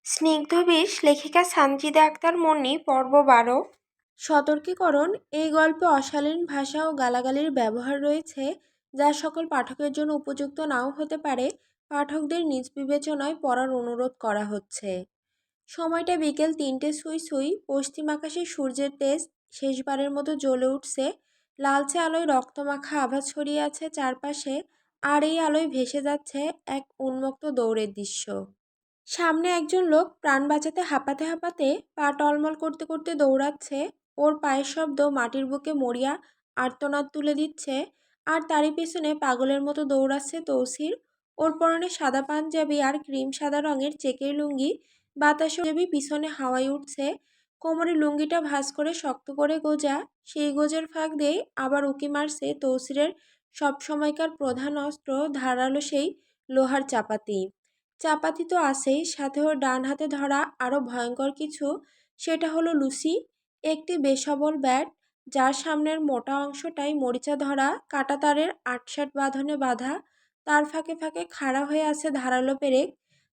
স্নিগ্ধ বিষ লেখিকা সানজিদা আক্তার মুন্নি পর্ব 12। সতর্কীকরণ। এই গল্পে অশালীন ভাষা ও গালাগালির ব্যবহার রয়েছে, যা সকল পাঠকের জন্য উপযুক্ত নাও হতে পারে। পাঠকদের নিজ বিবেচনায় পড়ার অনুরোধ করা হচ্ছে। সময়টা বিকেল 3টে সুই সুই। পশ্চিম আকাশে সূর্যের তেজ শেষবারের মতো জ্বলে উঠছে। লালচে আলোয় রক্তমাখা আভা ছড়িয়ে আছে চারপাশে, আর এই আলোয় ভেসে যাচ্ছে এক উন্মুক্ত দৌড়ের দৃশ্য। সামনে একজন লোক প্রাণ বাঁচাতে হাঁপাতে হাঁপাতে পা টলমল করতে করতে দৌড়াচ্ছে। ওর পায়ের শব্দ মাটির বুকে মরিয়া আর্তনাদ তুলে দিচ্ছে। আর তারই পেছনে পাগলের মতো দৌড়াচ্ছে তৌসির। ওর পরনে সাদা পাঞ্জাবি আর ক্রিম সাদা রঙের চেকের লুঙ্গি। বাতাসে পিছনে হাওয়ায় উঠছে। কোমরে লুঙ্গিটা ভাঁজ করে শক্ত করে গোজা। সেই গোজের ফাঁক দিয়ে আবার উঁকি মারছে তৌসিরের সবসময়কার প্রধান অস্ত্র, ধারালো সেই লোহার চাপাতি। চাপাতি তো আছেই, সাথে ওর ডান হাতে ধরা আরও ভয়ঙ্কর কিছু। সেটা হলো লুসি, একটি বেসবল ব্যাট, যার সামনের মোটা অংশটাই মরিচা ধরা কাঁটাতারের আটসাট বাঁধনে বাঁধা। তার ফাঁকে ফাঁকে খাড়া হয়ে আছে ধারালো পেরেক।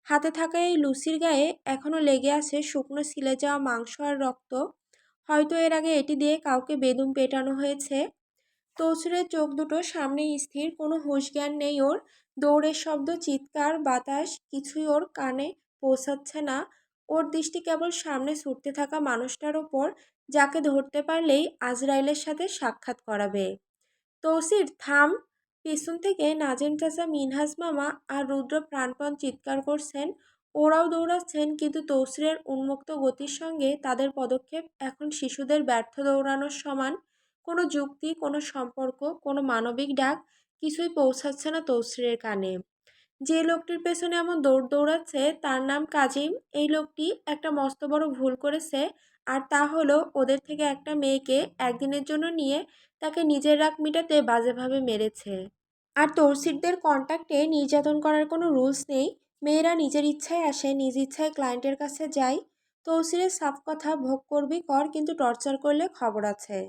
হাতে থাকা এই লুসির গায়ে এখনও লেগে আছে শুকনো ছিলে যাওয়া মাংস আর রক্ত। হয়তো এর আগে এটি দিয়ে কাউকে বেদম পেটানো হয়েছে। তৌসিরের চোখ দুটো সামনেই স্থির, কোনো হুঁশ জ্ঞান নেই ওর। দৌড়ের শব্দ, চিৎকার, বাতাস কিছুই ওর কানে পৌঁছাচ্ছে না। ওর দৃষ্টি কেবল সামনে ছুটতে থাকা মানুষটার ওপর, যাকে ধরতে পারলেই আজরাইলের সাথে সাক্ষাৎ করাবে। তৌসির থাম! পেছন থেকে নাজিম চাচা, মিনহাজ মামা আর রুদ্র প্রাণপণ চিৎকার করছেন। ওরাও দৌড়াচ্ছেন, কিন্তু তৌসিরের উন্মুক্ত গতির সঙ্গে তাদের পদক্ষেপ এখন শিশুদের ব্যর্থ দৌড়ানোর সমান। কোনো যুক্তি, কোনো সম্পর্ক, কোনো মানবিক ডাক কিছুই পৌঁছাচ্ছে না তৌসিরের কানে। যে লোকটির পেছনে এমন দৌড় দৌড়াচ্ছে তার নাম কাজিম। এই লোকটি একটা মস্ত বড় ভুল করেছে, আর তা হলো ওদের থেকে একটা মেয়েকে একদিনের জন্য নিয়ে তাকে নিজের রাগ মিটাতে বাজেভাবে মেরেছে। আর তৌসিরদের কন্ট্যাক্টে নির্যাতন করার কোনো রুলস নেই। মেয়েরা নিজের ইচ্ছায় আসে, নিজ ইচ্ছায় ক্লায়েন্টের কাছে যায়। তৌসিরের সাফ কথা, ভোগ করবি কর, কিন্তু টর্চার করলে খবর আছে।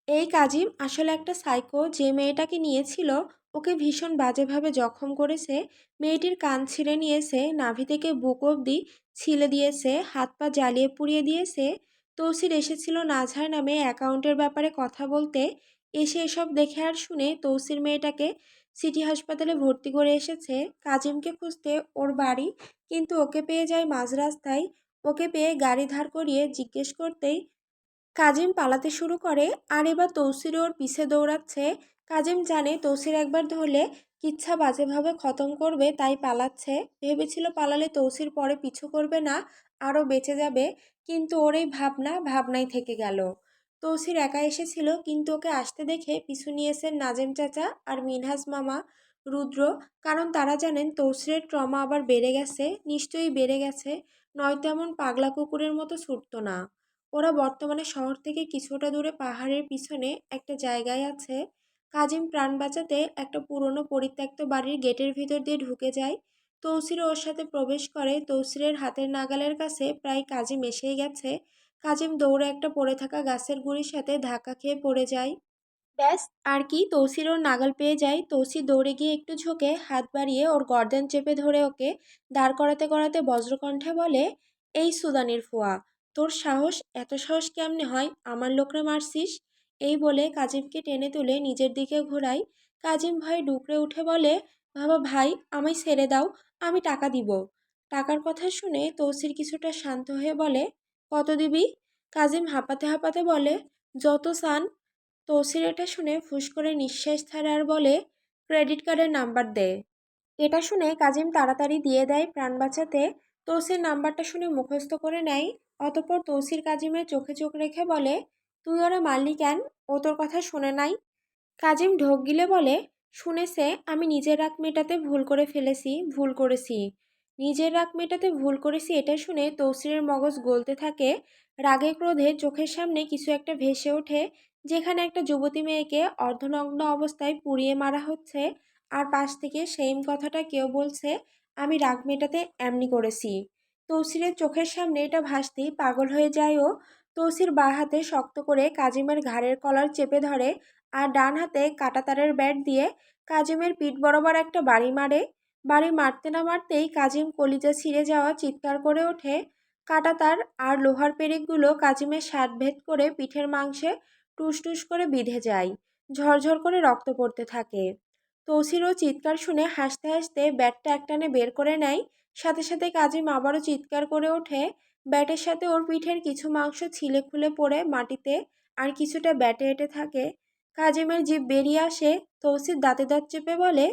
এই কাজিম আসলে একটা সাইকো। যে মেয়েটাকে নিয়েছিল ওকে ভীষণ বাজেভাবে জখম করেছে। মেয়েটির কান ছিঁড়ে নিয়েছে, নাভি থেকে বুক অবধি ছিলে দিয়েছে, হাত পা জ্বালিয়ে পুড়িয়ে দিয়েছে। তৌসির এসেছিল নাজহার নামে অ্যাকাউন্টের ব্যাপারে কথা বলতে। এসে এসব দেখে আর শুনে তৌসির মেয়েটাকে সিটি হাসপাতালে ভর্তি করে এসেছে কাজিমকে খুঁজতে ওর বাড়ি। কিন্তু ওকে পেয়ে যায় মাঝ রাস্তায়। ওকে পেয়ে গাড়ি ধার করিয়ে জিজ্ঞেস করতেই কাজিম পালাতে শুরু করে, আর এবার তৌসির ওর পিছে দৌড়াচ্ছে। কাজিম জানে তৌসির একবার ধরলে কিচ্ছা বাজেভাবে খতম করবে, তাই পালাচ্ছে। ভেবেছিল পালালে তৌসির পরে পিছু করবে না, আরও বেঁচে যাবে। কিন্তু ওর এই ভাবনাই থেকে গেল। তৌসির একা এসেছিল, কিন্তু ওকে আসতে দেখে পিছু নিয়েছেন নাজিম চাচা আর মিনহাজ মামা, রুদ্র। কারণ তারা জানেন তৌসিরের ট্রমা আবার বেড়ে গেছে, নিশ্চয়ই বেড়ে গেছে, নয়তো এমন পাগলা কুকুরের মতো ছুটত না। ওরা বর্তমানে শহর থেকে কিছুটা দূরে পাহাড়ের পিছনে একটা জায়গায় আছে। কাজিম প্রাণ বাঁচাতে একটা পুরনো পরিত্যক্ত বাড়ির গেটের ভিতর দিয়ে ঢুকে যায়। তৌসিরও ওর সাথে প্রবেশ করে। তৌসিরের হাতের নাগালের কাছে প্রায় কাজিম এসেই গেছে। কাজিম দৌড়ে একটা পড়ে থাকা গাছের গুঁড়ির সাথে ধাক্কা খেয়ে পড়ে যায়। ব্যাস, আর কি, তৌসির ওর নাগাল পেয়ে যায়। তৌসির দৌড়ে গিয়ে একটু ঝুঁকে হাত বাড়িয়ে ওর গর্দান চেপে ধরে ওকে দাঁড় করাতে করাতে বজ্রকণ্ঠে বলে, এই সুদানির ফুয়া, তোর সাহস, এত সাহস কেমনে হয় আমার লোকরা মারছিস? এই বলে কাজিমকে টেনে তুলে নিজের দিকে ঘোরায়। কাজিম ভয়ে ডুকরে উঠে বলে, বাবা ভাই, আমায় ছেড়ে দাও, আমি টাকা দিব। টাকার কথা শুনে তৌসির কিছুটা শান্ত হয়ে বলে, কত দিবি? কাজিম হাঁপাতে হাঁপাতে বলে, যত চান। তৌসির এটা শুনে ফুঁস করে নিঃশ্বাস ছাড়ে আর বলে, ক্রেডিট কার্ডের নাম্বার দে। এটা শুনে কাজিম তাড়াতাড়ি দিয়ে দেয় প্রাণ বাঁচাতে। তৌসির নাম্বারটা শুনে মুখস্থ করে নেয়। অতঃপর তৌসির কাজিমের চোখে চোখ রেখে বলে, তুই ওরা মারলি কেন? ও তোর কথা শুনে নাই? কাজিম ঢোক গিলে বলে, শুনেছে, আমি নিজের রাগ মেটাতে ভুল করে ফেলেছি, ভুল করেছি। নিজের রাগ মেটাতে ভুল করেছি, এটা শুনে তৌসিরের মগজ গলতে থাকে। রাগে ক্রোধে চোখের সামনে কিছু একটা ভেসে ওঠে, যেখানে একটা যুবতী মেয়েকে অর্ধনগ্ন অবস্থায় পুড়িয়ে মারা হচ্ছে। আর পাশ থেকে সেইম কথাটা কেউ বলছে, আমি রাগ মেটাতে এমনি করেছি। তৌসিরের চোখের সামনে এটা ভাসতেই পাগল হয়ে যায় ও। তৌসির বাঁ হাতে শক্ত করে কাজিমের ঘাড়ের কলার চেপে ধরে, আর ডান হাতে কাঁটাতারের ব্যাট দিয়ে কাজিমের পিঠ বরাবর একটা বাড়ি মারে। বাড়ি মারতে না মারতেই কাজিম কলিজা ছিঁড়ে যাওয়া চিৎকার করে ওঠে। কাঁটাতার আর লোহার পেরেকগুলো কাজিমের শার্ট ভেদ করে পিঠের মাংসে টুসটুস করে বিঁধে যায়। ঝরঝর করে রক্ত পড়তে থাকে। তৌসিরও চিৎকার শুনে হাসতে হাসতে ব্যাটটা একটানে বের করে নেয়। সাথে সাথে কাজিম আবারও চিৎকার করে ওঠে। ব্যাটের সাথে ওর পিঠের কিছু মাংস ছিলে খুলে পড়ে মাটিতে, আর কিছুটা ব্যাটে এঁটে থাকে। কাজিমের জিভ বেরিয়ে আসে। তৌসির দাঁতে দাঁত চেপে বলে,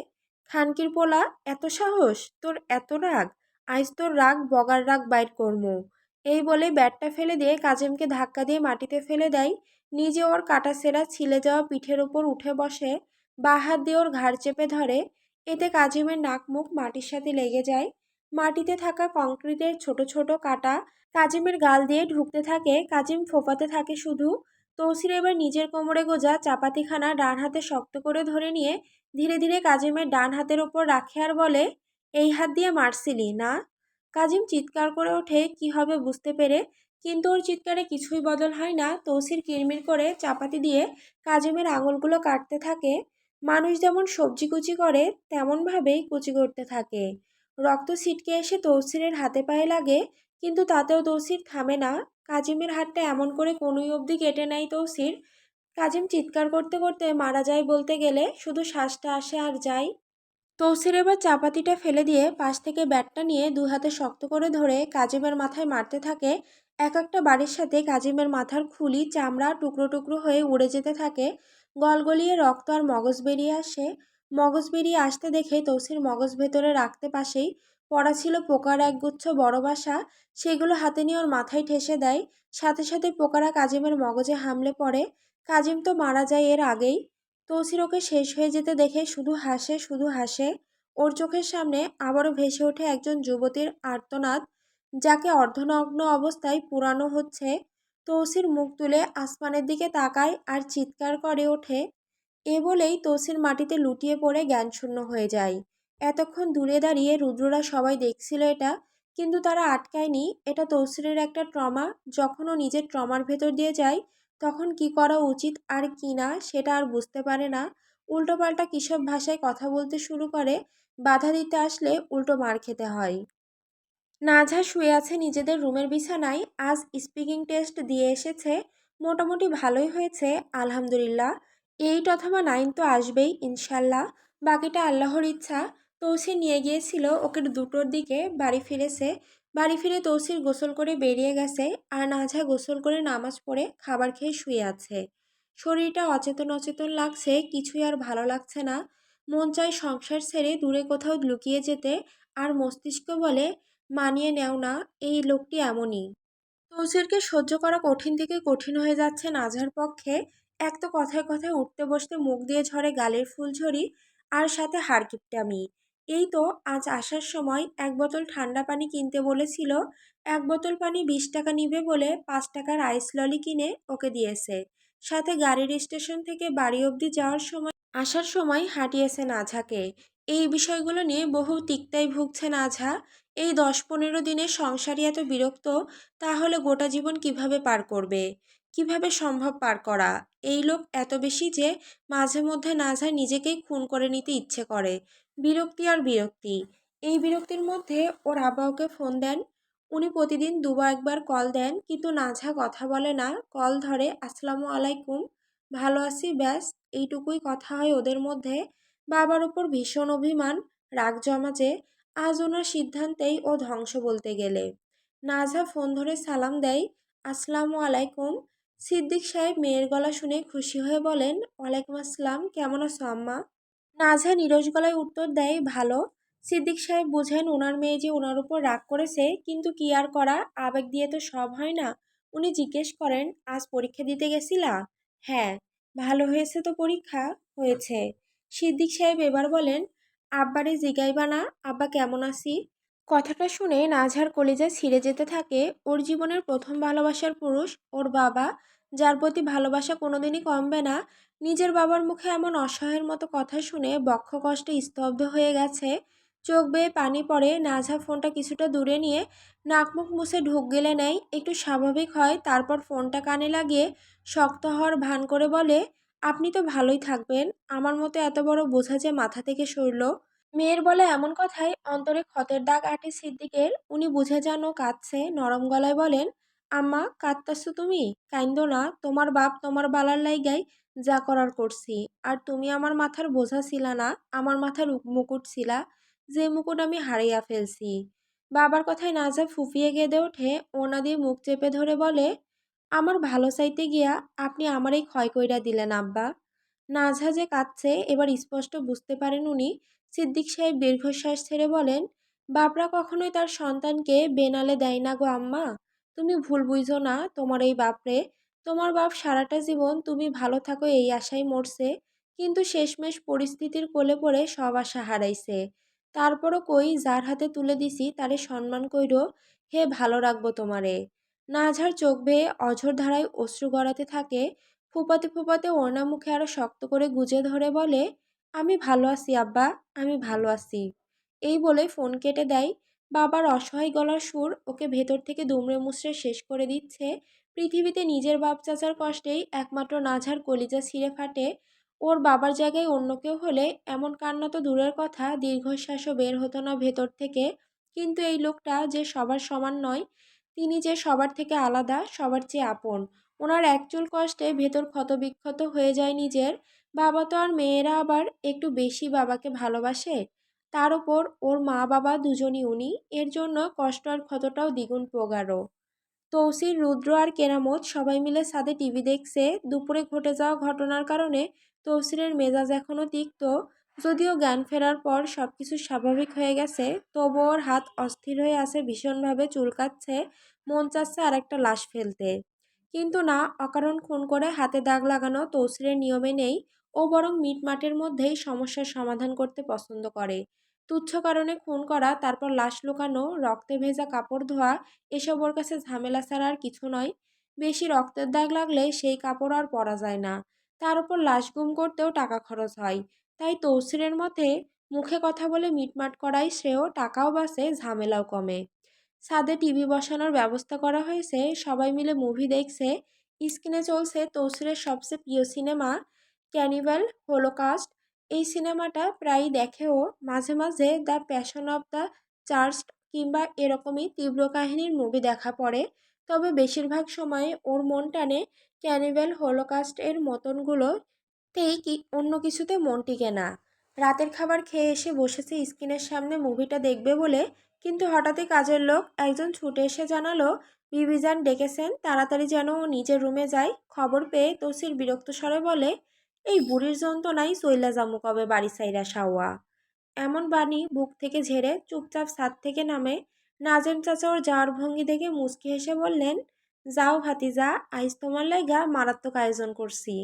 খানকির পোলা, এত সাহস তোর, এত রাগ! আইজ তোর রাগ বগার রাগ বাইর করমু। এই বলে ব্যাটটা ফেলে দিয়ে কাজিমকে ধাক্কা দিয়ে মাটিতে ফেলে দেয়। নিজে ওর কাটা সেরা ছিলে যাওয়া পিঠের ওপর উঠে বসে, বাঁ হাত দিয়ে ওর ঘাড় চেপে ধরে। এতে কাজিমের নাক মুখ মাটির সাথে লেগে যায়। মাটিতে থাকা কংক্রিটের ছোট ছোট কাটা কাজিমের গাল দিয়ে ঢুকতে থাকে। কাজিম ফোঁপাতে থাকে শুধু। তৌসির এবার নিজের কোমরে গোজা চাপাতিখানা ডান হাতে শক্ত করে ধরে নিয়ে ধীরে ধীরে কাজিমের ডান হাতের ওপর রাখে আর বলে, এই হাত দিয়ে মারছিলি না? কাজিম চিৎকার করে ওঠে কি হবে বুঝতে পেরে, কিন্তু ওর চিৎকারে কিছুই বদল হয় না। তৌসির কিরমির করে চাপাতি দিয়ে কাজিমের আঙুলগুলো কাটতে থাকে। মানুষ যেমন সবজি কুচি করে তেমনভাবেই কুচি করতে থাকে। রক্ত ছিটকে এসে তৌসিরের হাতে পায়ে লাগে, কিন্তু তাতেও তৌসির থামে না। কাজিমের হাতটা এমন করে কনুই অবধি কেটে নেয় তৌসির। কাজিম চিৎকার করতে করতে মারা যায় বলতে গেলে, শুধু শ্বাসটা আসে আর যায়। তৌসির এবার চাপাতিটা ফেলে দিয়ে পাশ থেকে ব্যাটটা নিয়ে দুই হাতে শক্ত করে ধরে কাজিমের মাথায় মারতে থাকে। এক একটা বাড়ির সাথে কাজিমের মাথার খুলি চামড়া টুকরো টুকরো হয়ে উড়ে যেতে থাকে। গলগলিয়ে রক্ত আর মগজ বেরিয়ে আসে। মগজ বেরিয়ে আসতে দেখে তৌসির মগজ ভেতরে রাখতে পাশেই পড়া ছিল পোকার একগুচ্ছ বড় বাসা। সেগুলো হাতে নিয়ে ওর মাথায় ঠেসে দেয়। সাথে সাথে পোকারা কাজিমের মগজে হামলে পড়ে। কাজিম তো মারা যায় এর আগেই। তৌসির ওকে শেষ হয়ে যেতে দেখে শুধু হাসে, শুধু হাসে। ওর চোখের সামনে আবারও ভেসে ওঠে একজন যুবতীর আর্তনাদ, যাকে অর্ধনগ্ন অবস্থায় পুরানো হচ্ছে। তৌসির মুখ তুলে আসমানের দিকে তাকায় আর চিৎকার করে ওঠে। এ বলেই তৌসির মাটিতে লুটিয়ে পড়ে জ্ঞানশূন্য হয়ে যায়। এতক্ষণ দূরে দাঁড়িয়ে রুদ্ররা সবাই দেখছিল এটা, কিন্তু তারা আটকায়নি। এটা তৌসিরের একটা ট্রমা। যখন ও নিজের ট্রমার ভেতর দিয়ে যায়, তখন কি করা উচিত আর কি না সেটা আর বুঝতে পারে না। উল্টোপাল্টা কিসব ভাষায় কথা বলতে শুরু করে। বাধা দিতে আসলে উল্টো মার খেতে হয়। নাঝা শুয়ে আছে নিজেদের রুমের বিছানায়। আজ স্পিকিং টেস্ট দিয়ে এসেছে। মোটামুটি ভালোই হয়েছে, আলহামদুলিল্লাহ। 8 অথবা 9 তো আসবেই ইনশাল্লাহ। বাকিটা আল্লাহর ইচ্ছা। তৌসির নিয়ে গিয়েছিল ওকে 2টোর দিকে। বাড়ি ফিরেছে। বাড়ি ফিরে তৌসির গোসল করে বেরিয়ে গেছে, আর নাঝা গোসল করে নামাজ পড়ে খাবার খেয়ে শুয়ে আছে। শরীরটা অচেতন অচেতন লাগছে, কিছুই আর ভালো লাগছে না। মন চায় সংসার ছেড়ে দূরে কোথাও লুকিয়ে যেতে, আর মস্তিষ্ক বলে, মানিয়ে নেও না, এই লোকটি এমনই। তৌসিরকে সহ্য করা কঠিন থেকে কঠিন হয়ে যাচ্ছে নাঝার পক্ষে। এক তো কথায় কথায় উঠতে বসতে মুখ দিয়ে ঝরে গালের ফুলঝড়ি, আর সাথে হাড়কিপ্টামি। এই তো আজ আসার সময় 1 বোতল ঠান্ডা পানি কিনতে বলেছিল। 1 বোতল পানি 20 টাকা নিবে বলে 5 টাকার আইস ললি কিনে ওকে দিয়েছে। সাথে গাড়ির স্টেশন থেকে বাড়ি অবধি যাওয়ার সময় আসার সময় হাঁটিয়েছে নাঝাকে। এই বিষয়গুলো নিয়ে বহু তিক্তায় ভুগছে নাঝা। এই 10-15 দিনের সংসারই এত বিরক্ত, তাহলে গোটা জীবন কিভাবে পার করবে? কিভাবে সম্ভব পার করা? এই লোক এত বেশি যে মাঝে মধ্যে নাঝা নিজেকেই খুন করে নিতে ইচ্ছে করে। বিরক্তি আর বিরক্তি। এই বিরক্তির মধ্যে ওর আব্বা ওকে ফোন দেন। উনি প্রতিদিন দুবার একবার কল দেন, কিন্তু নাঝা কথা বলে না। কল ধরে, আসসালামু আলাইকুম, ভালো আছি, ব্যাস এইটুকুই কথা হয় ওদের মধ্যে। বাবার ওপর ভীষণ অভিমান, রাগ জমা যে। আজ ওনার সিদ্ধান্তেই ও ধ্বংস বলতে গেলে। নাঝা ফোন ধরে সালাম দেয়, আসসালামু আলাইকুম। সিদ্দিক সাহেব মেয়ের গলা শুনে খুশি হয়ে বলেন, ওয়ালাইকুম আসসালাম, কেমন আছো আম্মা? নাঝা নিরস গলায় উত্তর দেয়, ভালো। সিদ্দিক সাহেব বুঝেন ওনার মেয়ে যে ওনার উপর রাগ করেছে, কিন্তু কি আর করা, আবেগ দিয়ে তো সব হয় না। উনি জিজ্ঞেস করেন, আজ পরীক্ষা দিতে গেছিলা? হ্যাঁ। ভালো হয়েছে তো পরীক্ষা? হয়েছে। সিদ্দিক সাহেব এবার বলেন, আব্বারে জিগাইবা না আব্বা কেমন আছি? কথাটা শুনে নাঝার কলিজা ছিঁড়ে যেতে থাকে। ওর জীবনের প্রথম ভালোবাসার পুরুষ ওর বাবা, যার প্রতি ভালোবাসা কোনোদিনই কমবে না। নিজের বাবার মুখে এমন অসহায়ের মতো কথা শুনে বক্ষ কষ্টে স্তব্ধ হয়ে গেছে। চোখ বেয়ে পানি পড়ে। নাঝা ফোনটা কিছুটা দূরে নিয়ে নাক মুখ মুছে ঢোক গেলে নেয়, একটু স্বাভাবিক হয়। তারপর ফোনটা কানে লাগিয়ে শক্ত হওয়ার ভান করে বলে, আপনি তো ভালোই থাকবেন, আমার মতো এত বড় বোঝা যে মাথা থেকে সরল। মেয়ের বলে এমন কথায় অন্তরে ক্ষতের দাগ আটে সিদ্দিকের। উনি বুঝে যান ও কাঁদছে, নরম গলায় বলেন, আম্মা কাঁদতাছো তুমি? কাইন্দো না, তোমার বাপ তোমার বালার লাইগাই যা করার করছি। আর তুমি আমার মাথার বোঝা ছিলা না, আমার মাথার মুকুট ছিলা, যে মুকুট আমি হারাইয়া ফেলছি। বাবার কথায় নাজা ফুফিয়ে কেঁদে ওঠে, ওনা দিয়ে মুখ চেপে ধরে বলে, আমার ভালো চাইতে গিয়া আপনি আমারই ক্ষয় কইরা দিলেন আব্বা। নাজা যে কাঁদছে এবার স্পষ্ট বুঝতে পারেন উনি। সিদ্দিক সাহেব দীর্ঘশ্বাস ছেড়ে বলেন, বাপরা কখনোই তার সন্তানকে বেনালে দেয় না গো আম্মা। তুমি ভুল বুঝো না তোমার এই বাপরে। তোমার বাপ সারাটা জীবন তুমি ভালো থাকো এই আশায় মরছে, কিন্তু শেষমেশ পরিস্থিতির কোলে পড়ে সব আশা হারাইছে। তারপরও কই যার হাতে তুলে দিছি তারে সম্মান কইরো, হে ভালো রাখবো তোমারে। নাঝার চোখ বেয়ে অঝোর ধারায় অশ্রু গড়াতে থাকে। ফুপাতে ফুপাতে ওড়না মুখে আরো শক্ত করে গুজে ধরে বলে, আমি ভালো আছি আব্বা, আমি ভালো আছি। এই বলে ফোন কেটে দেয়। বাবার অসহায় গলার সুর ওকে ভেতর থেকে দুমড়ে মুচড়ে শেষ করে দিচ্ছে। পৃথিবীতে নিজের বাপ চাচার কষ্টেই একমাত্র নাঝার কলিজা ছিঁড়ে ফাটে। ওর বাবার জায়গায় অন্য কেউ হলে এমন কান্না তো দূরের কথা, দীর্ঘশ্বাসও বের হতো না ভেতর থেকে। কিন্তু এই লোকটা যে সবার সমান নয়, তিনি যে সবার থেকে আলাদা, সবার চেয়ে আপন। ওনার এক চুল কষ্টে ভেতর ক্ষতবিক্ষত হয়ে যায় নিজের। বাবা তো আর মেয়েরা আবার একটু বেশি বাবাকে ভালোবাসে। তার উপর ওর মা বাবা দুজনই উনি, এর জন্য কষ্ট আর ক্ষতটাও দ্বিগুণ প্রগাঢ়। তৌসির, রুদ্র আর কেরামত সবাই মিলে ছাদে টিভি দেখছে। দুপুরে ঘটে যাওয়া ঘটনার কারণে তৌসিরের মেজাজ এখনও তিক্ত। যদিও জ্ঞান ফেরার পর সবকিছু স্বাভাবিক হয়ে গেছে, তবুও ওর হাত অস্থির হয়ে আছে, ভীষণভাবে চুলকাচ্ছে। মন চাচ্ছে আর একটা লাশ ফেলতে। কিন্তু না, অকারণ খুন করে হাতে দাগ লাগানো তৌসিরের নিয়মে নেই। ও বরং মিটমাটের মধ্যেই সমস্যার সমাধান করতে পছন্দ করে। তুচ্ছ কারণে খুন করা, তারপর লাশ লুকানো, রক্তে ভেজা কাপড় ধোয়া, এসব ওর কাছে ঝামেলা ছাড়া আর কিছু নয়। বেশি রক্তের দাগ লাগলে সেই কাপড় আর পরা যায় না। তার উপর লাশ গুম করতেও টাকা খরচ হয়। তাই তৌসিরের মতে মুখে কথা বলে মিটমাট করাই শ্রেয়, টাকাও বাঁচে, ঝামেলাও কমে। ছাদে টিভি বসানোর ব্যবস্থা করা হয়েছে, সবাই মিলে মুভি দেখছে। স্ক্রিনে চলছে তৌসিরের সবচেয়ে প্রিয় সিনেমা, ক্যানিভাল হোলোকাস্ট। এই সিনেমাটা প্রায়ই দেখে ও। মাঝে মাঝে দ্য প্যাশন অব দ্য চার্চড কিংবা এরকমই তীব্র কাহিনীর মুভি দেখা পড়ে। তবে বেশিরভাগ সময়ে ওর মন টানে ক্যানিভ্যাল হোলোকাস্ট এর মতনগুলোতেই, কি অন্য কিছুতে মন টিকে না। রাতের খাবার খেয়ে এসে বসেছে স্ক্রিনের সামনে মুভিটা দেখবে বলে, কিন্তু হঠাৎই কাজের লোক একজন ছুটে এসে জানালো বিবিজান ডেকেছেন, তাড়াতাড়ি যেন ও নিজের রুমে যায়। খবর পেয়ে তসির বিরক্ত স্বরে বলে, এই বুড়ির যন্ত্রণাই চইলা জামু কবে বাড়ি সাইরা সাওয়া। এমন বাণী বুক থেকে ঝেড়ে চুপচাপ ছাদ থেকে নামে। নাজেম চাচা ওর যাওয়ার ভঙ্গি দেখে মুচকি হেসে বললেন, যাও ভাতিজা, আইজ তোমার লাইগা মারাত্মক আয়োজন করছি।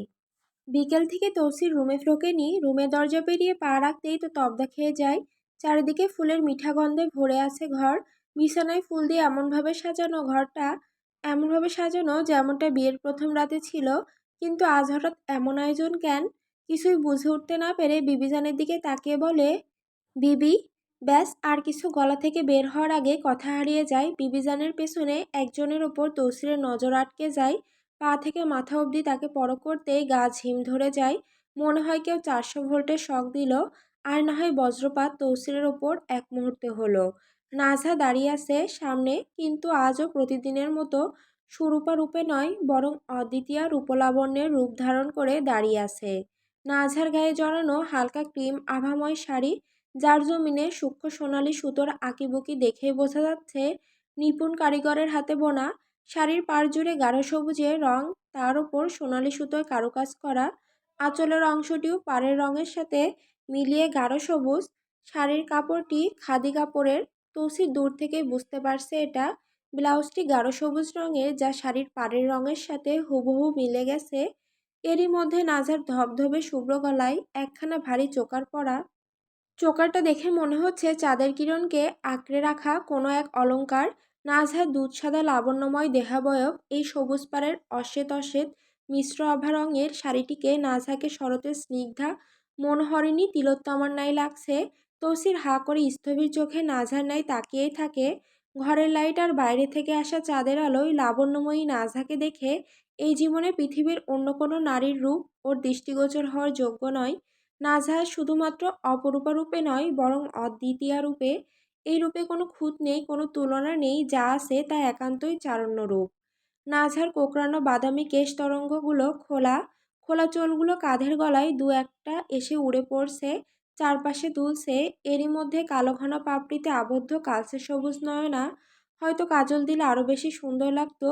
বিকেল থেকে তৌসির রুমে ফ্লোকেনি। রুমের দরজা পেরিয়ে পা রাখতেই তো তবদা খেয়ে যায়। চারিদিকে ফুলের মিঠা গন্ধে ভরে আছে ঘর। বিছানায় ফুল দিয়ে এমনভাবে সাজানো ঘরটা, এমনভাবে সাজানো যেমনটা বিয়ের প্রথম রাতে ছিল। কিন্তু আজ হঠাৎ এমন আয়োজন কেন? কিছুই বুঝে উঠতে না পেরে বিবিজানের দিকে তাকিয়ে বলে, বিবি। ব্যাস, আর কিছু গলা থেকে বের হওয়ার আগে কথা হারিয়ে যায়। বিবিজানের পেছনে একজনের ওপর তৌসিরের নজর আটকে যায়। পা থেকে মাথা অবধি তাকে পরখ করতেই গা ঝিম ধরে যায়। মনে হয় কেউ 400 ভোল্টের শক দিল। আর না হয় বজ্রপাত তৌসিরের ওপর এক মুহূর্তে হলো। নাজা দাঁড়িয়ে আছে সামনে, কিন্তু আজও প্রতিদিনের মতো সুরূপা রূপে নয়, বরং অদ্বিতীয়া রূপলাবণ্যের রূপ ধারণ করে দাঁড়িয়ে আছে। নাঝার গায়ে জড়ানো হালকা ক্রিম আভাময় শাড়ি, যার জমিনে সূক্ষ্ম সোনালি সুতোর আঁকিবুকি দেখেই বোঝা যাচ্ছে নিপুণ কারিগরের হাতে বোনা। শাড়ির পাড় জুড়ে গাঢ় সবুজের রং, তার উপর সোনালি সুতোয় কারুকাজ করা। আঁচলের অংশটিও পাড়ের রঙের সাথে মিলিয়ে গাঢ় সবুজ। শাড়ির কাপড়টি খাদি কাপড়ের। তৌসির দূর থেকেই বুঝতে পারছে এটা। ব্লাউজটি গাঢ় সবুজ রঙের, যা শাড়ির পাড়ের রঙের সাথে হুবহু মিলে গেছে। এরই মধ্যে নাজার ধবধবে শুভ্র গলায় একখানা ভারী চোকার পরা। চোকারটা দেখে মনে হচ্ছে চাঁদের কিরণকে আঁকড়ে রাখা কোনো এক অলংকার। নাজহার দুধসাদা লাবণ্যময় দেহাবয়ব এই সবুজ পাড়ের অশ্বেত অশ্বেত মিশ্র আভা রঙের শাড়িটিকে নাজহাকে শরতের স্নিগ্ধা মনোহরিণী তিলোত্তমার ন্যায় লাগছে। তসির হা করে স্থবির চোখে নাজহার ন্যায় তাকিয়েই থাকে। ঘরের লাইট আর বাইরে থেকে আসা চাঁদের আলোয় লাবণ্যময়ী নাজহাকে দেখে এই জীবনে পৃথিবীর অন্য কোনো নারীর রূপ ওর দৃষ্টিগোচর হওয়ার যোগ্য নয়। নাজহার শুধুমাত্র অপরূপা রূপে নয়, বরং অদ্বিতীয়া রূপে। এই রূপে কোনো খুঁত নেই, কোনো তুলনা নেই, যা আছে তা একান্তই চারণ্য রূপ। নাজহার কোঁকড়ানো বাদামি কেশ তরঙ্গগুলো খোলা খোলা চুলগুলো কাঁধের গলায় দু একটা এসে উড়ে পড়ছে, চারপাশে দুলছে। এরই মধ্যে কালো ঘন পাপড়িতে আবদ্ধ কালচে সবুজ নয়না। হয়তো কাজল দিলে আরও বেশি সুন্দর লাগতো,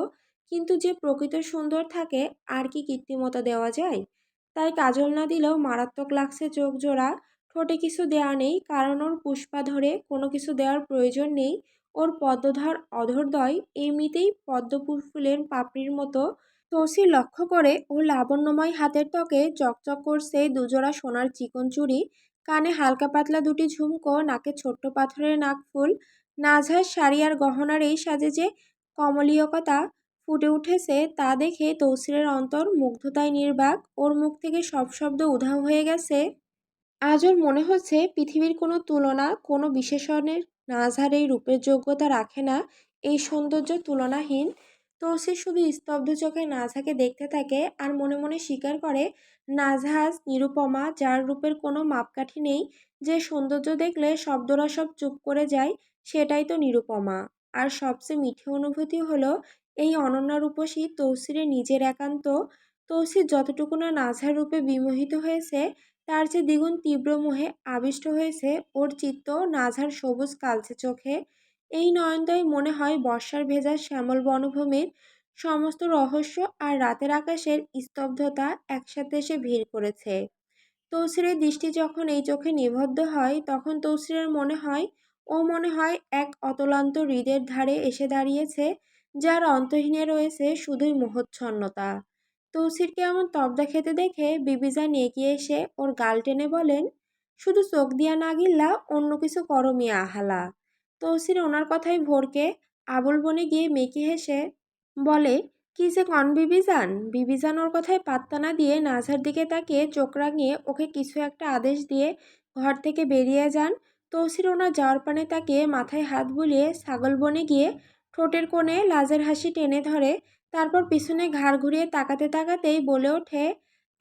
কিন্তু যে প্রকৃত সুন্দর থাকে, আর কি কৃত্রিমতা দেওয়া যায়? তাই কাজল না দিলেও মারাত্মক লাগছে চোখ জোড়া। ঠোঁটে কিছু দেওয়া নেই, কারণ ওর পুষ্পা ধরে কোনো কিছু দেওয়ার প্রয়োজন নেই। ওর পদ্মধর অধরদ্বয় এমনিতেই পদ্ম ফুলের পাপড়ির মতো। তৌসির লক্ষ্য করে ওর লাবণ্যময় হাতের ত্বকে চকচক করছে দুজোড়া সোনার চিকন চুড়ি, কানে হালকা পাতলা দুটি ঝুমকো, নাকে ছোট্ট পাথরের নাকফুল। নাজহার শাড়ি আর গহনার এই সাজে যে কমলীয়কতা ফুটে উঠেছে, তা দেখে তৌসিরের অন্তর মুগ্ধতায় নির্বাক। ওর মুখ থেকে সব শব্দ উধাও হয়ে গেছে। আজ ওর মনে হচ্ছে পৃথিবীর কোনো তুলনা, কোনো বিশেষণের নাজহার এই রূপের যোগ্যতা রাখে না। এই সৌন্দর্য তুলনাহীন। তৌসির শুধু স্তব্ধ চোখে নাজহাকে দেখতে থাকে, আর মনে মনে স্বীকার করে, নাজহা আজ নিরুপমা, যার রূপের কোনো মাপকাঠি নেই। যে সৌন্দর্য দেখলে শব্দরা সব চুপ করে যায়, সেটাই তো নিরুপমা। আর সবচেয়ে মিঠে অনুভূতি হলো এই অনন্যা রূপসী তৌসিরের নিজের একান্ত। তৌসির যতটুকু না নাজহার রূপে বিমোহিত হয়েছে, তার চেয়ে দ্বিগুণ তীব্র মোহে আবিষ্ট হয়েছে ওর চিত্ত নাজহার সবুজ কালচে চোখে। এই নয়নদ্বয় মনে হয় বর্ষার ভেজা শ্যামল বনভূমির সমস্ত রহস্য আর রাতের আকাশের স্তব্ধতা একসাথে এসে ভিড় করেছে। তৌসিরের দৃষ্টি যখন এই চোখে নিবদ্ধ হয়, তখন তৌসিরের মনে হয় এক অতলান্ত হৃদের ধারে এসে দাঁড়িয়েছে, যার অন্তহীনে রয়েছে শুধুই মোহচ্ছন্নতা। তৌসিরকে এমন তবদা খেতে দেখে বিবিজান এগিয়ে এসে ওর গাল টেনে বলেন, শুধু চোখ দিয়া না গিল্লা, অন্য কিছু করো মিয়া আহালা। তৌসির ওনার কথায় ভরকে আবুল বনে গিয়ে মেকি হেসে বলে, কি যে কন বিবিজান। বিবিজান ওর কথায় পাত্তা না দিয়ে নাজহার দিকে তাকিয়ে চোখ রাঙিয়ে ওকে কিছু একটা আদেশ দিয়ে ঘর থেকে বেরিয়ে যান। তৌসির ওনার যাওয়ার পানে তাকিয়ে মাথায় হাত বুলিয়ে ছাগল বনে গিয়ে ঠোঁটের কোণে লাজের হাসি টেনে ধরে। তারপর পিছনে ঘাড় ঘুরিয়ে তাকাতে তাকাতেই বলে ওঠে,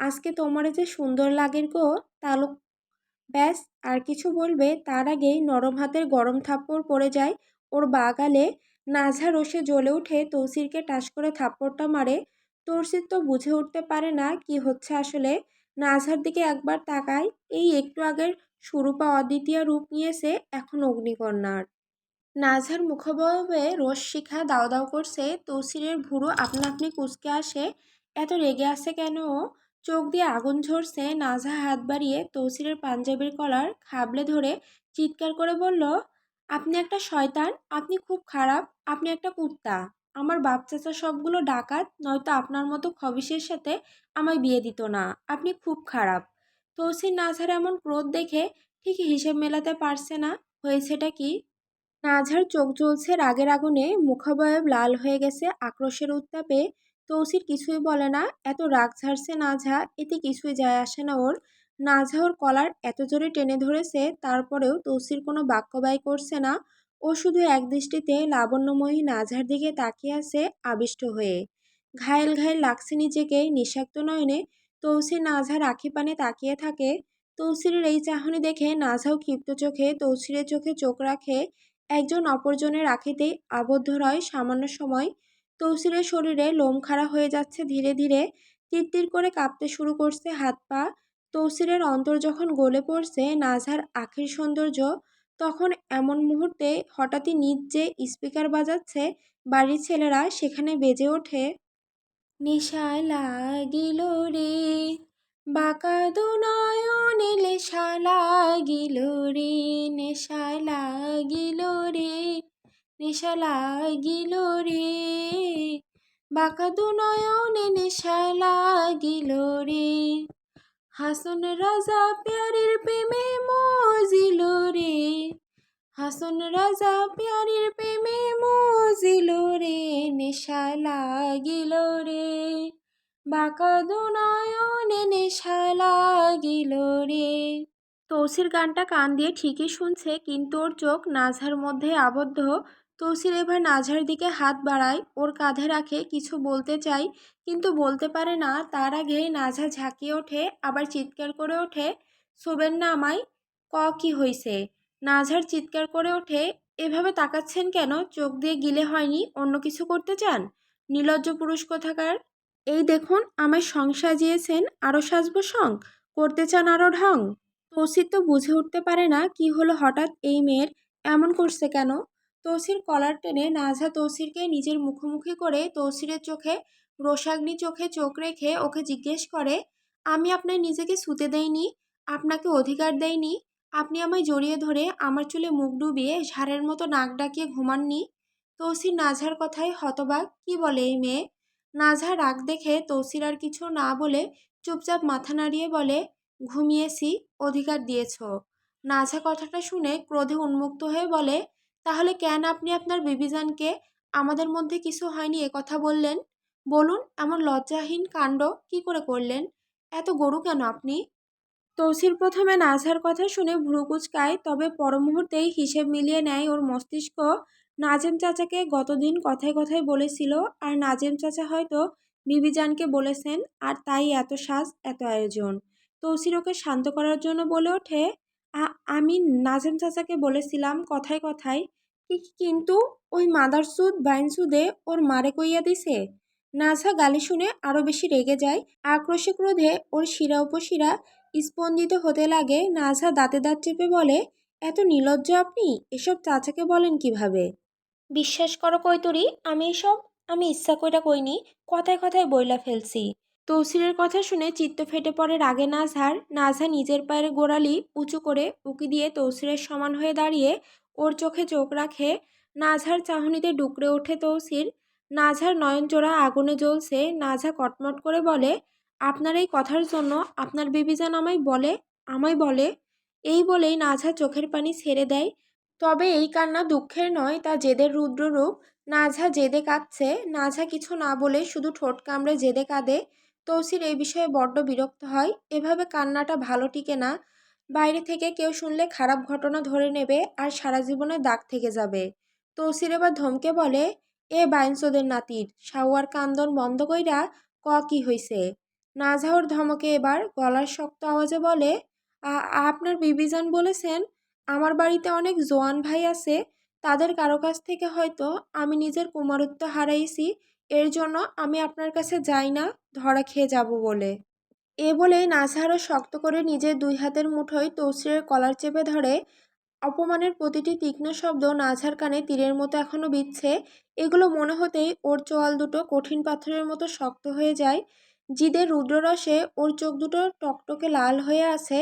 আজকে তোমারে যে সুন্দর লাগের গো তালুক। ব্যাস, আর কিছু বলবে তার আগেই নরম হাতের গরম থাপ্পড় পড়ে যায় ওর বাঁ গালে। নাজহা রোষে জ্বলে উঠে তৌসিরকে টাস করে থাপ্পড়টা মারে। তৌসির তো বুঝে উঠতে পারে না কি হচ্ছে আসলে। নাজহার দিকে একবার তাকায়, এই একটু আগের সুরূপা অদ্বিতীয় রূপ নিয়েছে এখন অগ্নিকন্যার। নাজহার মুখাবয়বে রোজ-শিখা দাউ দাউ করছে। তৌসিরের ভুরু আপনা আপনি কুঁচকে আসে। এত রেগে আছে কেন ও? চোখ দিয়ে আগুন ঝরছে। নাজহা হাত বাড়িয়ে তৌসিরের পাঞ্জাবির কলার খাবলে ধরে চিৎকার করে বলল, আপনি একটা শয়তান, আপনি খুব খারাপ, আপনি একটা কুত্তা। আমার বাপ চাচা সবগুলো ডাকাত, নয়তো আপনার মতো খবিশের সাথে আমায় বিয়ে দিত না। আপনি খুব খারাপ। তৌসির নাজহার এমন ক্রোধ দেখে ঠিক হিসেব মেলাতে পারছে না হয়েছেটা কি। নাজহার চোখ জ্বলছে রাগের আগুনে, মুখাবয়ব লাল হয়ে গেছে আক্রোশের উত্তাপে। তৌসির কিছুই বলে না। এত রাগ ঝাড়ছে নাজহা, এতে কিছুই যায় আসে না ওর। নাজহা ওর কলার এত জোরে টেনে ধরেছে, তারপরেও তৌসির কোনো বাক্য ব্যয় করছে না। ও শুধু একদৃষ্টিতে লাবণ্যময়ী নাজহার দিকে তাকিয়ে আছে আবিষ্ট হয়ে। ঘায়েল ঘায়েল লাগছে নিজেকে। নিঃশব্দ নয়নে তৌসির নাজহার আখি পানে তাকিয়ে থাকে। তৌসিরের এই চাহনি দেখে নাজহাও ক্ষিপ্ত চোখে তৌসিরের চোখে চোখ রাখে। একজন অপরজনের আখিতেই আবদ্ধ রয় সামান্য সময়। তৌসিরের শরীরে লোম খাড়া হয়ে যাচ্ছে ধীরে ধীরে। তিরতির করে কাঁপতে শুরু করছে হাত পা। তৌসিরের অন্তর যখন গলে পড়ছে নাজহার আখির সৌন্দর্য, তখন এমন মুহূর্তে হঠাৎই নিজ যে স্পিকার বাজাচ্ছে বাড়ির ছেলেরা, সেখানে বেজে ওঠে, নেশা লাগিল রে, বাঁকা দু নয়নে নেশা লাগিল রে, নেশা লাগিল রে, নেশা লাগিল রে, বাঁকা দু নয়নে নেশা লাগিল রে, হাসন রাজা প্যারির প্রেমে মজিল রে, হাসন রাজা প্যারির প্রেমে মজিল রে, নেশা লাগিল রে, বাঁকা দু নয়নে নেশা লাগিল রে। তৌসির গানটা কান দিয়ে ঠিকই শুনছে, কিন্তু ওর চোখ নাজহার মধ্যে আবদ্ধ। তৌসির এবার নাজহার দিকে হাত বাড়ায়, ওর কাঁধে রাখে, কিছু বলতে চায় কিন্তু বলতে পারে না। তার আগে নাজহা ঝাঁকিয়ে ওঠে, আবার চিৎকার করে ওঠে, শোবেন না আমায়? কি হইছে? নাজহার চিৎকার করে ওঠে, এভাবে তাকাচ্ছেন কেন? চোখ দিয়ে গিলে হয়নি অন্য কিছু করতে চান? নির্লজ্জ পুরুষ কোথাকার! এই দেখুন আমায় সং সাজিয়েছেন, আরও সাজবো সং? করতে চান আরও ঢং? তৌসির তো বুঝে উঠতে পারে না কি হলো হঠাৎ এই মেয়ের, এমন করছে কেন। তৌসির কলার টেনে নাজহা তৌসিরকে নিজের মুখোমুখি করে তৌসিরের চোখে রোষাগ্নি চোখে চোখ রেখে ওকে জিজ্ঞেস করে, আমি আপনার নিজেকে ছুতে দেইনি, আপনাকে অধিকার দেইনি, আপনি আমায় জড়িয়ে ধরে আমার চুলে মুখ ডুবিয়ে ঝাড়ের মতো নাক ডাকিয়ে ঘুমাননি? তৌসির নাজহার কথায় হতবাক, কি বলে এই মেয়ে। নাজহা রাগ দেখে তৌসির আর কিছু না বলে চুপচাপ মাথা নাড়িয়ে বলে, ঘুমিয়েছি, অধিকার দিয়েছ। নাজহা কথাটা শুনে ক্রোধে উন্মুক্ত হয়ে বলে, তাহলে কেন আপনি আপনার বিবিজানকে আমাদের মধ্যে কিছু হয়নি এ কথা বললেন? বলুন, এমন লজ্জাহীন কাণ্ড কি করে করলেন? এত গরু কেন আপনি? তৌসির প্রথমে নাজহার কথা শুনে ভ্রু কুঁচকায়, তবে পর মুহূর্তেই হিসেব মিলিয়ে নেয় ওর মস্তিষ্ক। নাজেম চাচাকে গতদিন কথায় কথায় বলেছিল, আর নাজেম চাচা হয়তো বিবিজানকে বলেছেন, আর তাই এত সাজ এত আয়োজন। তৌসির ওকে শান্ত করার জন্য বলে ওঠে, আমি নাজেম চাচাকে বলেছিলাম কথায় কথায়, কিন্তু ওই মাদারসুদ বাইনসুদে ওর মারে কইয়া দিছে। নাজহা গালি শুনে আরও বেশি রেগে যায়। আক্রোশে ক্রোধে ওর শিরা উপশিরা স্পন্দিত হতে লাগে। নাজহা দাঁতে দাঁত চেপে বলে, এত নির্লজ্জ আপনি, এসব চাচাকে বলেন কিভাবে? বিশ্বাস করো কৈতরি, আমি ইচ্ছা কইরা কইনি, কথায় কথায় বইলা ফেলছি। তৌসিরের কথা শুনে চিত্ত ফেটে পড়ে রাগে নাজহার। নাজহা নিজের পায়ের গোড়ালি উঁচু করে উকি দিয়ে তৌসিরের সমান হয়ে দাঁড়িয়ে ওর চোখে চোখ রাখে। নাজহার চাহনিতে ডুকরে ওঠে তৌসির। নাজহার নয়নজোড়া আগুনে জ্বলছে। নাজহা কটমট করে বলে, আপনার এই কথার জন্য আপনার বিবিজান আমায় বলে। এই বলেই নাজহা চোখের পানি ছেড়ে দেয়। তবে এই কান্না দুঃখের নয়, তা জেদের রুদ্ররূপ। নাজহা জেদে কাঁদছে। নাজহা কিছু না বলে শুধু ঠোঁট কামড়ে জেদে কাঁদে। তৌসির এই বিষয়ে বড্ড বিরক্ত হয়। এভাবে কান্নাটা ভালো টিকে না। বাইরে থেকে কেউ শুনলে খারাপ ঘটনা ধরে নেবে আর সারা জীবনে দাগ থেকে যাবে। তৌসির এবার ধমকে বলে, এ বাইনচোদের নাতির শাওয়ার কান্দন বন্ধ কইরা কি হইছে? নাজহা ওর ধমকে এবার গলার শক্ত আওয়াজে বলে, আপনার বিবিজান বলেছেন আমার বাড়িতে অনেক জোয়ান ভাই আছে, তাদের কারো কাছ থেকে হয়তো আমি নিজের কুমারত্ব হারাইছি, এর জন্য আমি আপনার কাছে যাই না, ধরা খেয়ে যাব বলে। এ বলেই নাজহারও শক্ত করে নিজের দুই হাতের মুঠোয় তৌসিরের কলার চেপে ধরে। অপমানের প্রতিটি তীক্ষ্ণ শব্দ নাজহার কানে তীরের মতো এখনো বিঁধছে। এগুলো মনে হতেই ওর চোয়াল দুটো কঠিন পাথরের মতো শক্ত হয়ে যায়। জিদের রুদ্ররসে ওর চোখ দুটো টকটকে লাল হয়ে আছে।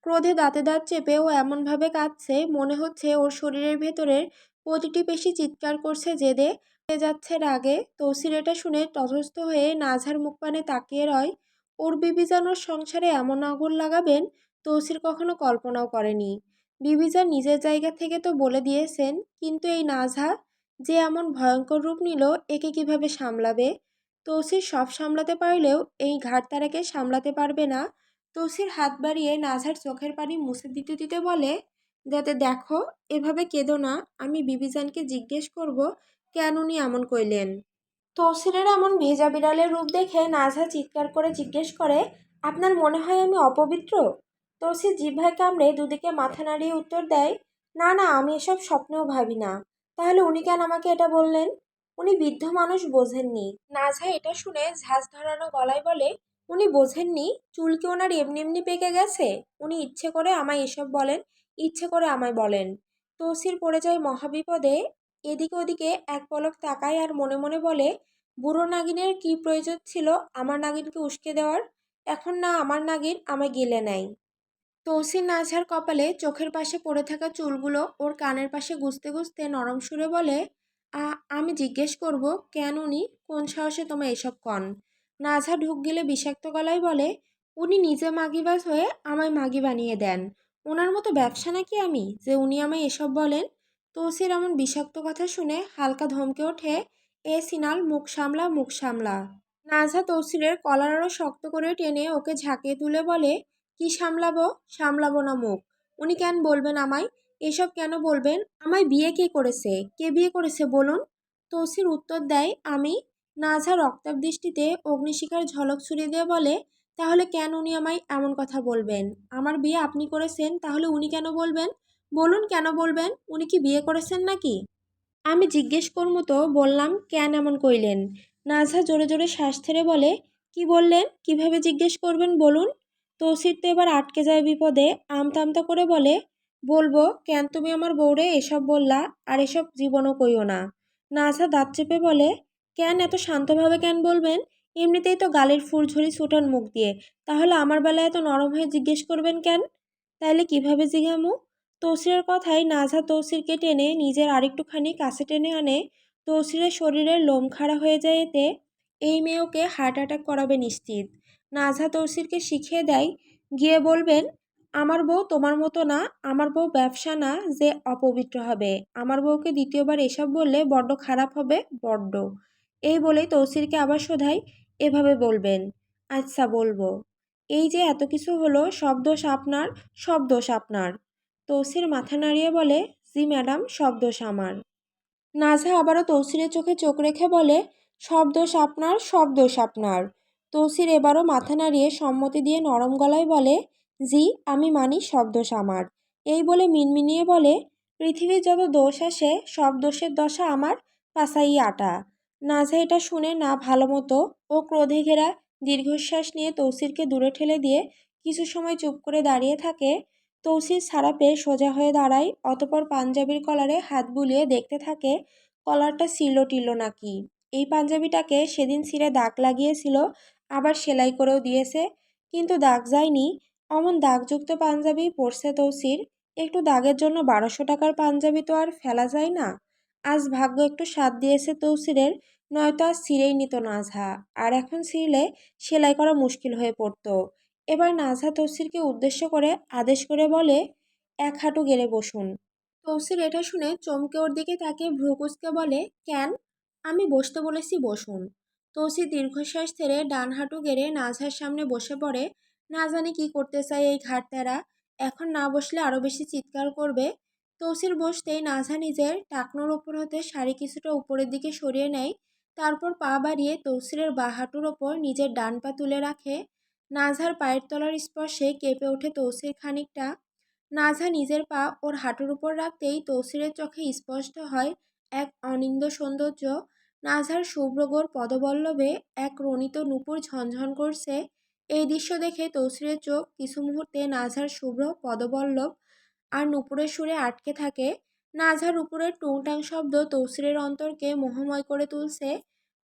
ক্রোধে দাঁতে দাঁত চেপে ও এমনভাবে কাঁদছে, মনে হচ্ছে ওর শরীরের ভেতরের প্রতিটি পেশি চিৎকার করছে জেদে। যাচ্ছে রাগে। তৌসির এটা শুনে তটস্থ হয়ে নাজহার মুখপানে তাকিয়ে রয়। ওর বিবিজানোর সংসারে এমন আগুন লাগাবেন তৌসির কখনো কল্পনাও করেনি। বিবিজান নিজের জায়গা থেকে তো বলে দিয়েছেন, কিন্তু এই নাজহা যে এমন ভয়ঙ্কর রূপ নিল, একে কিভাবে সামলাবে? তৌসির সব সামলাতে পারলেও এই ঘাড়তারাকে সামলাতে পারবে না। তৌসির হাত বাড়িয়ে নাজহার চোখের পানি মুছে দিতে দিতে বলে, যাতে দেখো, এভাবে কেঁদো না, আমি বিবিজানকে জিজ্ঞেস করব কেন উনি এমন কইলেন। তৌসিরের এমন ভেজা বিড়ালের রূপ দেখে নাজহা চিৎকার করে জিজ্ঞেস করে, আপনার মনে হয় আমি অপবিত্র? তৌসির জিহ্বায় কামড়ে দুদিকে মাথা নাড়িয়ে উত্তর দেয়, না না, আমি এসব স্বপ্নেও ভাবি না। তাহলে উনি কেন আমাকে এটা বললেন? উনি বৃদ্ধ মানুষ, বোঝেননি। নাজহা এটা শুনে ঝাঁজ ধরানো গলায় বলে, উনি বোঝেননি? চুল কি ওনার এমনি এমনি পেকে গেছে? উনি ইচ্ছে করে আমায় এসব বলেন, ইচ্ছে করে আমায় বলেন। তৌসির পড়ে যায় মহাবিপদে। এদিকে ওদিকে এক পলক তাকায় আর মনে মনে বলে, বুড়ো নাগিনের কি প্রয়োজন ছিল আমার নাগিনকে উস্কে দেওয়ার? এখন না আমার নাগিন আমায় গিলে নেয়। তৌসির নাজহার কপালে চোখের পাশে পড়ে থাকা চুলগুলো ওর কানের পাশে গুজতে গুজতে নরম সুরে বলে, আমি জিজ্ঞেস করব কেন উনি কোন সাহসে তোমায় এসব কন? নাজহা ঢুক গেলে বিষাক্ত গলায় বলে, উনি নিজে মাগিবাজ হয়ে আমায় মাগি বানিয়ে দেন। ওনার মতো ব্যবসা নাকি আমি যে উনি আমায় এসব বলেন? তৌসির এমন বিষাক্ত কথা শুনে হালকা ধমকে ওঠে, এ সিনাল, মুখ সামলা, মুখ সামলা। নাজহা তৌসিরের কলার আরও শক্ত করে টেনে ওকে ঝাঁকিয়ে তুলে বলে, কি সামলাবো? সামলাবো না মুখ। উনি কেন বলবেন আমায়? এসব কেন বলবেন? আমায় বিয়ে কে করেছে? কে বিয়ে করেছে বলুন? তৌসির উত্তর দেয়, আমি। নাজহা রক্তাভ দৃষ্টিতে অগ্নিশিখার ঝলক ছুড়ে দিয়ে বলে, তাহলে কেন উনি আমায় এমন কথা বলবেন? আমার বিয়ে আপনি করেছেন, তাহলে উনি কেন বলবেন? বলুন কেন বলবেন? উনি কি বিয়ে করেছেন নাকি? আমি জিজ্ঞেস করমু তো, বললাম কেন এমন কইলেন? নাজহা জোরে জোরে শ্বাস ছেড়ে বলে, কি বললেন? কিভাবে জিজ্ঞেস করবেন বলুন? তৌসির তো এবার আটকে যায় বিপদে, আমতা আমতা করে বলে, বলবো কেন তুমি আমার বউরে এসব বললা, আর এসব জীবনও কইও না। নাজহা দাঁত চেপে বলে, কেন এত শান্তভাবে কেন বলবেন? এমনিতেই তো গালের ফুলঝুরি ছুটান মুখ দিয়ে, তাহলে আমার বেলায় এত নরম হয়ে জিজ্ঞেস করবেন কেন? তাইলে কিভাবে জিজ্ঞামু? তৌসিরের কথায় নাজহা তৌসিরকে টেনে নিজের আরেকটুখানি কাছে টেনে আনে। তৌসিরের শরীরের লোম খাড়া হয়ে যায় এতে। এই মেয়ে ওকে হার্ট অ্যাটাক করাবে নিশ্চিত। নাজহা তৌসিরকে শিখিয়ে দেয়, গিয়ে বলবেন, আমার বউ তোমার মতো না, আমার বউ ব্যবসা না যে অপবিত্র হবে। আমার বউকে দ্বিতীয়বার এসব বললে বড্ড খারাপ হবে, বড্ড। এই বলেই তৌসিরকে আবার শোধায়, এভাবে বলবেন। আচ্ছা বলবো। এই যে এত কিছু হলো, সব দোষ আপনার, সব দোষ আপনার। তৌসির মাথা নাড়িয়ে বলে, জি ম্যাডাম, সব দোষ আমার। নাজহা আবারও তৌসিরের চোখে চোখ রেখে বলে, সব দোষ আপনার, সব দোষ আপনার। তৌসির এবারও মাথা নাড়িয়ে সম্মতি দিয়ে নরম গলায় বলে, জি আমি মানি সব দোষ আমার। এই বলে মিনমিনিয়ে বলে, পৃথিবীর যত দোষ আসে সব দোষের দশা আমার পাছাই আটা। নাজহা এটা শুনে না ভালো মতো ও ক্রোধে ঘেরা দীর্ঘশ্বাস নিয়ে তৌসিরকে দূরে ঠেলে দিয়ে কিছু সময় চুপ করে দাঁড়িয়ে থাকে। তৌসির ছাড়া পেয়ে সোজা হয়ে দাঁড়ায়, অতপর পাঞ্জাবির কলারে হাত বুলিয়ে দেখতে থাকে কলারটা ছিঁড়ল টিরল নাকি। এই পাঞ্জাবিটাকে সেদিন ছিঁড়ে দাগ লাগিয়েছিল, আবার সেলাই করেও দিয়েছে, কিন্তু দাগ যায়নি। অমন দাগযুক্ত পাঞ্জাবি পরছে তৌসির। একটু দাগের জন্য 1200 টাকার পাঞ্জাবি তো আর ফেলা যায় না। আজ ভাগ্য একটু সাথ দিয়েছে তৌসিরের, নয়তো আজ ছিঁড়েই নিত নাজহা। আর এখন ছিঁড়লে সেলাই করা মুশকিল হয়ে পড়তো। এবার নাজহা তৌসিরকে উদ্দেশ্য করে আদেশ করে বলে, এক হাঁটু গেড়ে বসুন। তৌসির এটা শুনে চমকে ওর দিকে তাকিয়ে ভ্রু কুঁচকে বলে, কেন? আমি বসতে বলেছি, বসুন। তৌসির দীর্ঘশ্বাস ছেড়ে ডান হাঁটু গেড়ে নাজহার সামনে বসে পড়ে। না জানি কি করতে চায় এই ঘাড়তেরা, এখন না বসলে আরো বেশি চিৎকার করবে। তৌসির বসতেই নাজহা নিজের টাকনোর ওপর হতে শাড়ি কিছুটা উপরের দিকে সরিয়ে নেয়, তারপর পা বাড়িয়ে তৌসিরের বাঁ হাঁটুর ওপর নিজের ডান পা তুলে রাখে। নাজহার পায়ের তলার স্পর্শে কেঁপে ওঠে তৌসির খানিকটা। নাজহা নিজের পা ওর হাঁটুর উপর রাখতেই তৌসিরের চোখে স্পষ্ট হয় এক অনিন্দ্য সৌন্দর্য। নাজহার শুভ্রগোর পদবল্লভে এক রণিত নূপুর ঝনঝন করছে। এই দৃশ্য দেখে তৌসিরের চোখ কিছু মুহূর্তে নাজহার শুভ্র পদবল্লভ আর নূপুরের সুরে আটকে থাকে। নাজহার উপরের টুংটাং শব্দ তৌসিরের অন্তরকে মোহময় করে তুলছে।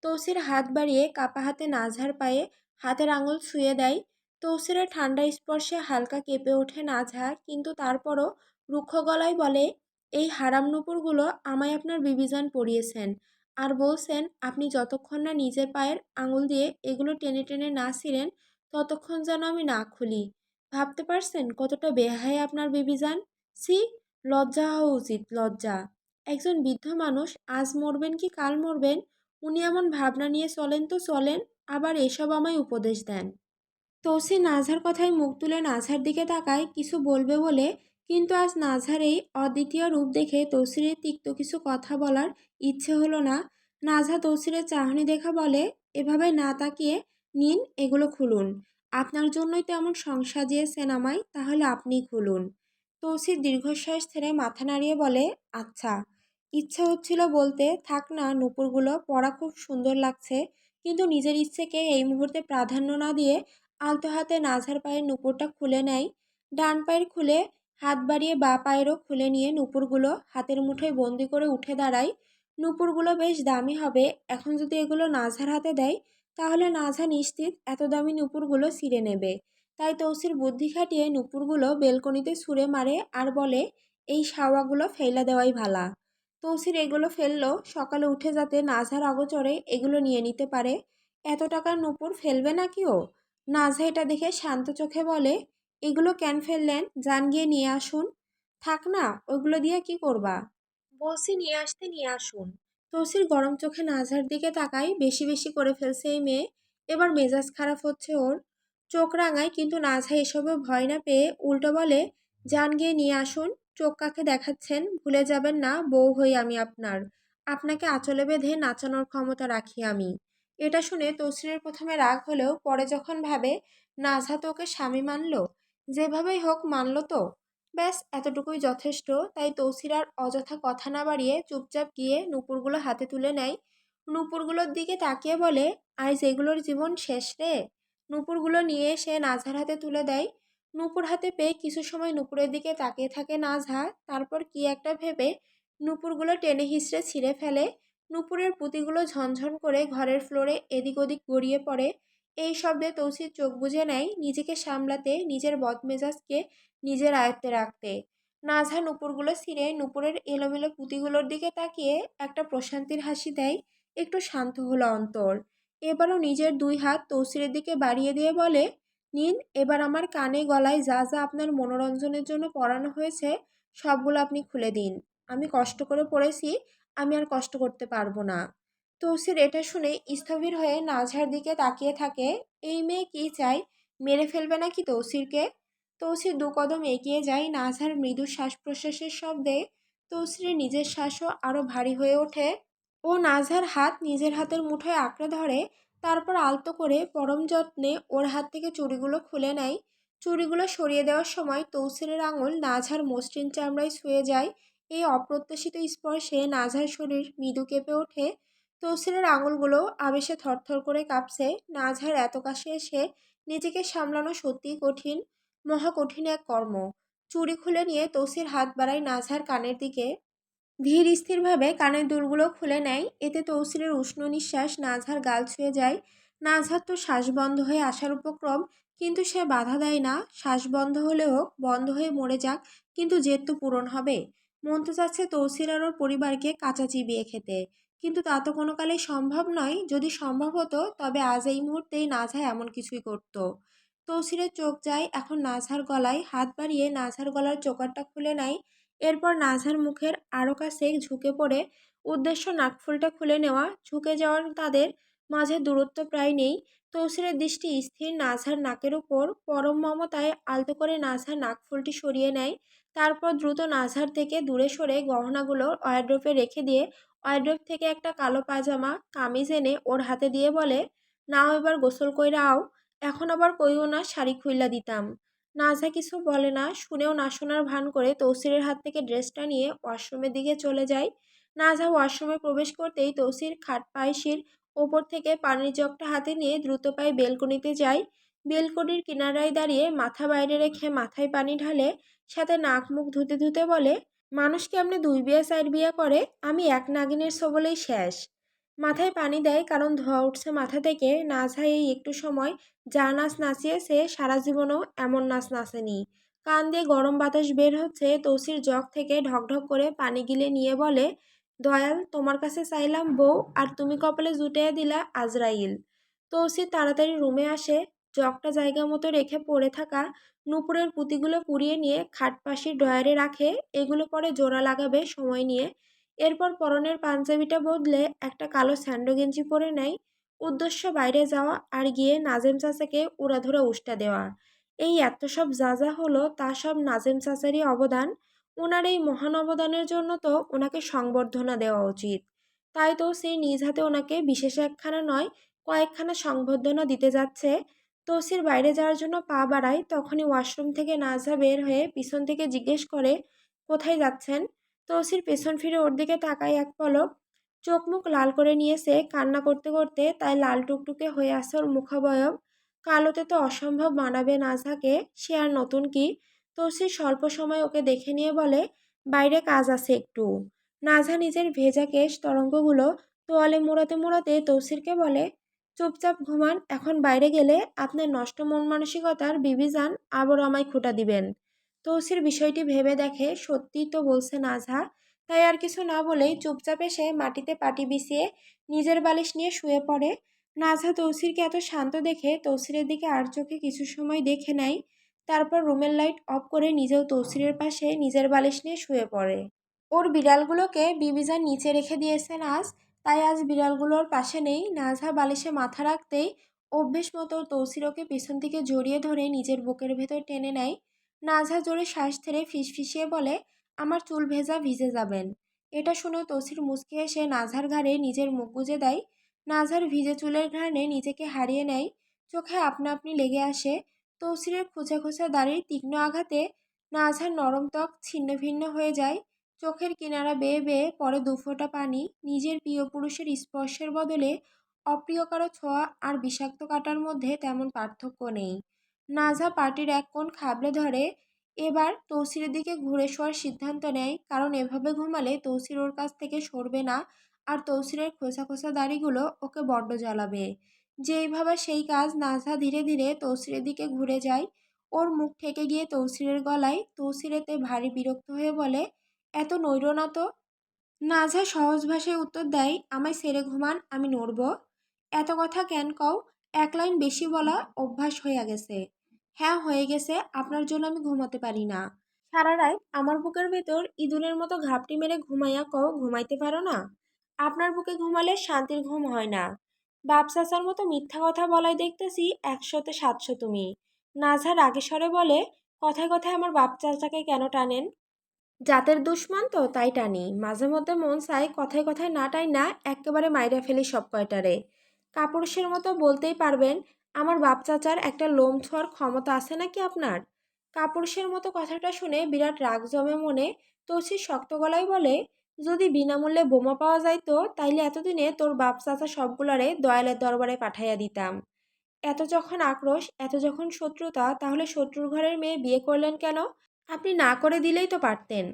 তৌসির হাত বাড়িয়ে কাপা হাতে নাজহার পায়ে হাতের আঙুল ছুঁয়ে দেয়। তৌসিরের ঠান্ডা স্পর্শে হালকা কেঁপে ওঠে নাজহা, কিন্তু তারপরও রুক্ষ গলায় বলে, এই হারাম নুপুরগুলো আমায় আপনার বিবিজান পরিয়েছেন, আর বলছেন আপনি যতক্ষণ না নিজের পায়ের আঙুল দিয়ে এগুলো টেনে টেনে না ছিঁড়েন ততক্ষণ যেন আমি না খুলি। ভাবতে পারছেন কতটা বেহায়া আপনার বিবিজান? ছি, লজ্জা হওয়া উচিত, লজ্জা। একজন বৃদ্ধ মানুষ, আজ মরবেন কি কাল মরবেন, উনি এমন ভাবনা নিয়ে চলেন তো চলেন, আবার এসব আমায় উপদেশ দেন। তৌসির নাজহার কথায় মুখ তুলে নাজহার দিকে তাকায় কিছু বলবে বলে, কিন্তু আজ নাজহার এই অদ্বিতীয় রূপ দেখে তৌসিরের তিক্ত কিছু কথা বলার ইচ্ছে হলো না। নাজহা তৌসিরের চাহনি দেখা বলে, এভাবে না তাকিয়ে নিন, এগুলো খুলুন। আপনার জন্যই তো এমন সংসার সাজিয়েছেন আমায়, তাহলে আপনিই খুলুন। তৌসির দীর্ঘশ্বাস ছেড়ে মাথা নাড়িয়ে বলে, আচ্ছা। ইচ্ছা হচ্ছিল বলতে, থাক না, নুপুরগুলো পরা খুব সুন্দর লাগছে, কিন্তু নিজের ইচ্ছেকে এই মুহূর্তে প্রাধান্য না দিয়ে আলতো হাতে নাজহার পায়ের নুপুরটা খুলে নেয়। ডান পায়ের খুলে হাত বাড়িয়ে বাঁ পায়েরও খুলে নিয়ে নুপুরগুলো হাতের মুঠোয় বন্দি করে উঠে দাঁড়ায়। নুপুরগুলো বেশ দামি হবে, এখন যদি এগুলো নাজহার হাতে দেয় তাহলে নাজহা নিশ্চিত এত দামি নুপুরগুলো ছিঁড়ে নেবে। তাই তৌসির বুদ্ধি খাটিয়ে নুপুরগুলো বেলকনিতে ছুঁড়ে মারে আর বলে, এই শাওয়াগুলো ফেলে দেওয়াই ভালা। তৌসির এগুলো ফেললো সকালে উঠে যাতে নাজহার অগোচরে এগুলো নিয়ে নিতে পারে। এত টাকার নুপুর ফেলবে নাকি ও? নাজহা এটা দেখে শান্ত চোখে বলে, এগুলো কেন ফেললেন, যান গিয়ে নিয়ে আসুন। থাক না, ওইগুলো দিয়ে কি করবা? বলছি নিয়ে আসতে, নিয়ে আসুন। তৌসির গরম চোখে নাজহার দিকে তাকায়, বেশি বেশি করে ফেলছে এই মেয়ে, এবার মেজাজ খারাপ হচ্ছে ওর। চোখ রাঙায়, কিন্তু নাজহা এসবে ভয় না পেয়ে উল্টো বলে, যান গিয়ে নিয়ে আসুন। চোখ কাকে দেখাচ্ছেন, ভুলে যাবেন না বউ হই আমি আপনার, আপনাকে আঁচলে বেঁধে নাচানোর ক্ষমতা রাখি আমি। এটা শুনে তসরিনের প্রথমে রাগ হলেও পরে যখন ভাবে নাজহা তো ওকে স্বামী মানলো, যেভাবেই হোক মানলো তো, ব্যাস এতটুকুই যথেষ্ট। তাই তৌসির আর অযথা কথা না বাড়িয়ে চুপচাপ গিয়ে নূপুরগুলো হাতে তুলে নেয়। নূপুরগুলোর দিকে তাকিয়ে বলে, আজ এগুলোর জীবন শেষ রে। নূপুরগুলো নিয়ে এসে নাজহার হাতে তুলে দেয়। নূপুর হাতে পেয়ে কিছু সময় নূপুরের দিকে তাকিয়ে থাকে নাজহা, তারপর কি একটা ভেবে নূপুরগুলো টেনে হিঁচড়ে ছিঁড়ে ফেলে। নূপুরের পুঁতিগুলো ঝনঝন করে ঘরের ফ্লোরে এদিক ওদিক গড়িয়ে পড়ে। এই শব্দে তৌসির চোখ বুজে নেয়, নিজেকে সামলাতে, নিজের বদমেজাজকে নিজের আয়ত্তে রাখতে। নাজহা নূপুরগুলো ছিঁড়ে নূপুরের এলোমেলো পুঁতিগুলোর দিকে তাকিয়ে একটা প্রশান্তির হাসি দেয়। একটু শান্ত হলো অন্তর। এবারও নিজের দুই হাত তৌসিরের দিকে বাড়িয়ে দিয়ে বলে, নিন, এবার আমার কানে গলায় যা যা আপনার মনোরঞ্জনের জন্য পরানো হয়েছে সবগুলো আপনি খুলে দিন। আমি কষ্ট করে পড়েছি, আমি আর কষ্ট করতে পারবো না। তৌসির এটা শুনে স্থবির হয়ে নাজহার দিকে তাকিয়ে থাকে। এই মেয়ে কি চায়, মেরে ফেলবে নাকি তৌসিরকে? তৌসির দু কদম এগিয়ে যায়। নাজহার মৃদু শ্বাস প্রশ্বাসের শব্দে তৌসিরের নিজের শ্বাসও আরো ভারী হয়ে ওঠে। ও নাজহার হাত নিজের হাতের মুঠোয় আঁকড়ে ধরে, তারপর আলতো করে পরম যত্নে ওর হাত থেকে চুড়িগুলো খুলে নেয়। চুড়িগুলো সরিয়ে দেওয়ার সময় তৌসিরের আঙুল নাজহার মসৃণ চামড়ায় ছুঁয়ে যায়। এই অপ্রত্যাশিত স্পর্শে নাজহার শরীর মৃদু কেঁপে ওঠে। তৌসিরের আঙুলগুলো আবেশে থরথর করে কাঁপছে। নাজহার এত কাছে এসে নিজেকে সামলানো সত্যিই কঠিন, মহা কঠিন এক কর্ম। চুড়ি খুলে নিয়ে তৌসির হাত বাড়ায় নাজহার কানের দিকে। ধীর স্থিরভাবে কানের দুলগুলো খুলে নেয়। এতে তৌসিরের উষ্ণ নিঃশ্বাস নাজহার গাল ছুঁয়ে যায়। নাজহার তো শ্বাস বন্ধ হয়ে আসার উপক্রম, কিন্তু সে বাধা দেয় না। শ্বাস বন্ধ হলেও বন্ধ হয়ে মরে যাক, কিন্তু জেদ তো পূরণ হবে। মন তো চাচ্ছে তৌসির আর ওর পরিবারকে কাঁচা চিবিয়ে খেতে, কিন্তু তা তো কোনো কালেই সম্ভব নয়। যদি সম্ভব হতো তবে আজ এই মুহূর্তেই নাজহা এমন কিছুই করত। তৌসিরের চোখ যায় এখন নাজহার গলায়। হাত বাড়িয়ে নাজহার গলার চোকারটা খুলে নেয়। এরপর নাজহার মুখের আরও কাছে ঝুঁকে পড়ে, উদ্দেশ্য নাকফুলটা খুলে নেওয়া। ঝুঁকে যাওয়ার তাদের মাঝে দূরত্ব প্রায় নেই। তৌসিরের দৃষ্টি স্থির নাজহার নাকের উপর। পরম মমতায় আলতো করে নাজহার নাকফুলটি সরিয়ে নেয়। তারপর দ্রুত নাজহার থেকে দূরে সরে গহনাগুলো ওয়ারড্রোবে রেখে দিয়ে ওয়ারড্রোব থেকে একটা কালো পায়জামা কামিজ এনে ওর হাতে দিয়ে বলে, নাও এবার গোসল কইরা আও। এখন আবার কইও না শাড়ি খুইল্লা দিতাম। নাজহা কিছু বলে না, শুনেও না শোনার ভান করে তৌসিরের হাত থেকে ড্রেসটা নিয়ে ওয়াশরুমের দিকে চলে যায়। নাজহা ওয়াশরুমে প্রবেশ করতেই তৌসির খাট পায়সির ওপর থেকে পানির জগটা হাতে নিয়ে দ্রুত পায়ে বেলকনিতে যায়। বেলকনির কিনারায় দাঁড়িয়ে মাথা বাইরে রেখে মাথায় পানি ঢালে, সাথে নাক মুখ ধুতে ধুতে বলে, মানুষ কেমনে দুই বিয়ে চার বিয়ে করে, আমি এক নাগিনের সবলেই শেষ। মাথায় পানি দেয় কারণ ধোয়া উঠছে মাথা থেকে। নাজহা এই একটু সময় যা নাচ নাচিয়েছে সারা জীবনও এমন নাচ নাচেনি। কান দিয়ে গরম বাতাস বের হচ্ছে। তৌসির জগ থেকে ঢকঢক করে পানি গিলে নিয়ে বলে, দয়াল, তোমার কাছে চাইলাম বউ, আর তুমি কপালে জুটিয়ে দিলা আজরাইল। তৌসির তাড়াতাড়ি রুমে আসে। জগটা জায়গা মতো রেখে পড়ে থাকা নূপুরের পুঁতিগুলো কুড়িয়ে নিয়ে খাট পাশের ড্রয়ারে রাখে। এগুলো পরে জোড়া লাগাবে সময় নিয়ে। এরপর পরনের পাঞ্জাবিটা বদলে একটা কালো স্যান্ডো গেঞ্জি পরে নেয়। উদ্দেশ্য বাইরে যাওয়া আর গিয়ে নাজেম চাচাকে উড়াধুরা উষ্টা দেওয়া। এই এত সব যা যা হলো তা সব নাজেম চাচারই অবদান। ওনার এই মহান অবদানের জন্য তো ওনাকে সংবর্ধনা দেওয়া উচিত। তাই তো সে নিজ হাতে ওনাকে বিশেষ একখানা নয়, কয়েকখানা সংবর্ধনা দিতে যাচ্ছে। তৌসির বাইরে যাওয়ার জন্য পা বাড়ায়, তখনই ওয়াশরুম থেকে নাজহা বের হয়ে পিছন থেকে জিজ্ঞেস করে, কোথায় যাচ্ছেন? তৌসির পেছন ফিরে ওর দিকে তাকায় এক পলক। চোখ মুখ লাল করে নিয়েছে কান্না করতে করতে, তাই লাল টুকটুকে হয়ে আছে ওর মুখাবয়ব। কালোতে তো অসম্ভব মানাবে নাজহাকে, সে আর নতুন কি। তৌসির স্বল্প সময় ওকে দেখে নিয়ে বলে, বাইরে কাজ আছে একটু। নাজহা নিজের ভেজা কেশ তরঙ্গগুলো তোয়ালে মোড়াতে মোড়াতে তৌসিরকে বলে, চুপচাপ ঘুমান, এখন বাইরে গেলে আপনার নষ্ট মন মানসিকতার বিবিজান আবারও আমায় খোঁটা দিবেন। তৌসির বিষয়টি ভেবে দেখে সত্যিই তো বলছে নাজহা। তাই আর কিছু না বলেই চুপচাপ এসে মাটিতে পাটি বিছিয়ে নিজের বালিশ নিয়ে শুয়ে পড়ে। নাজহা তৌসিরকে এত শান্ত দেখে তৌসিরের দিকে আর চোখে কিছু সময় দেখে নেয়। তারপর রুমের লাইট অফ করে নিজেও তৌসিরের পাশে নিজের বালিশ নিয়ে শুয়ে পড়ে। ওর বিড়ালগুলোকে বিবিজান নিচে রেখে দিয়েছে নাজ, তাই আজ বিড়ালগুলোর পাশে নেই। নাজহা বালিশে মাথা রাখতেই অভ্যেস মতো তৌসির ওকে পিছন থেকে জড়িয়ে ধরে নিজের বুকের ভেতর টেনে নেয়। নাজহা জোরে শ্বাস ছেড়ে ফিসফিসিয়ে বলে, আমার চুল ভেজা ভিজে যাবেন। এটা শুনেও তৌসির মুচকি এসে নাজহার ঘাড়ে নিজের মুখ গুজে দেয়। নাজহার ভিজে চুলের ঘ্রাণে নিজেকে হারিয়ে নেয়, চোখে আপনা আপনি লেগে আসে। তৌসিরের খোঁচা খোঁচা দাড়ির তীক্ষ্ণ আঘাতে নাজহার নরম ত্বক ছিন্ন ভিন্ন হয়ে যায়। চোখের কিনারা বেয়ে বেয়ে পড়ে দুফোঁটা পানি। নিজের প্রিয় পুরুষের স্পর্শের বদলে অপ্রিয় কারো ছোঁয়া আর বিষাক্ত কাটার মধ্যে তেমন পার্থক্য নেই। নাজহা পার্টির এক কোণ খাবলে ধরে। এবার তৌসিরের দিকে ঘুরে শোয়ার সিদ্ধান্ত নেয়, কারণ এভাবে ঘুমালে তৌসির ওর কাছ থেকে সরবে না, আর তৌসিরের খোসা খোসা দাড়িগুলো ওকে বড্ড জ্বালাবে। যেই ভাবা সেই কাজ। নাজহা ধীরে ধীরে তৌসিরের দিকে ঘুরে যায়। ওর মুখ ঠেকে গিয়ে তৌসিরের গলায়। তৌসির এতে ভারী বিরক্ত হয়ে বলে, এত নইরো না তো। নাজহা সহজ ভাষায় উত্তর দেয়, আমায় ছেড়ে ঘুমান, আমি নড়ব। এত কথা কেন কও? এক লাইন বেশি বলা অভ্যাস হইয়া গেছে। হ্যাঁ হয়ে গেছে, আপনার জন্য আমি ঘুমাতে পারি না। সারা রাত আমার বুকের ভেতর ইঁদুরের মতো ঘাপটি মেরে ঘুমাইয়া কও ঘুমাইতে পারো না? আপনার বুকে ঘুমালে শান্তির ঘুম হয় না। বাপ চাচার মতো মিথ্যা কথা বলাই দেখতেছি 100-তে 700 তুমি। নাজহা রাগে স্বরে বলে, কথায় কথায় আমার বাপ চাচাকে কেন টানেন? জাতের দুশ্মন তো তাই টানি। মাঝে মধ্যে মন চায় কথায় কথায় না টাই না একেবারে মাইরা ফেলি সব কয়টারে। কাপুরুষের মতো বলতেই পারবেন, আমার বাপ চাচার একটা লোম ছোঁয়ার ক্ষমতা আছে নাকি আপনার? কাপুরুষের মতো কথাটা শুনে বিরাট রাগ জমে মনে। তুলসী শক্ত গলায় বলে, যদি বিনামূল্যে বোমা পাওয়া যাইতো তাইলে এতদিনে তোর বাপ চাচা সবগুলারে দয়ালের দরবারে পাঠাইয়া দিতাম। এত যখন আক্রোশ, এত যখন শত্রুতা, তাহলে শত্রুর ঘরের মেয়ে বিয়ে করলেন কেন? আপনি না করে দিলেই তো পারতেন।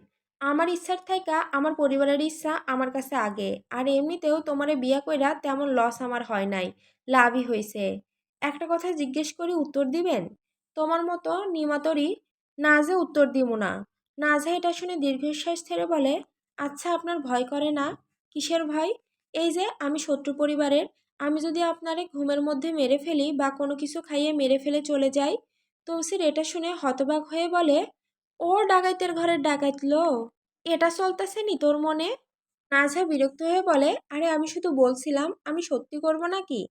আমার ইচ্ছার থাইকা আমার পরিবারের ইচ্ছা আমার কাছে আগে। আর এমনিতেও তোমারে বিয়া কইরা তেমন লস আমার হয় নাই, লাভই হইছে। একটা কথা জিজ্ঞেস করি উত্তর দিবেন? তোমার মতো নিমাতরি না যে উত্তর দিব না। না যে এটা শুনে দীর্ঘশ্বাস ছেড়ে বলে, আচ্ছা আপনার ভয় করে না? কিসের ভয়? এই যে আমি শত্রু পরিবারের। আমি যদি আপনারে ঘুমের মধ্যে মেরে ফেলি বা কোনো কিছু খাইয়ে মেরে ফেলে চলে যাই। তৌসির এটা শুনে হতবাক হয়ে বলে, ও ডাকাইতের ঘরের ডাকাইত লো, এটা চলতেছে নি তোর মনে? নাজহা বিরক্ত হয়ে বলে, আরে আমি শুধু বলছিলাম, আমি সত্যি করব নাকি?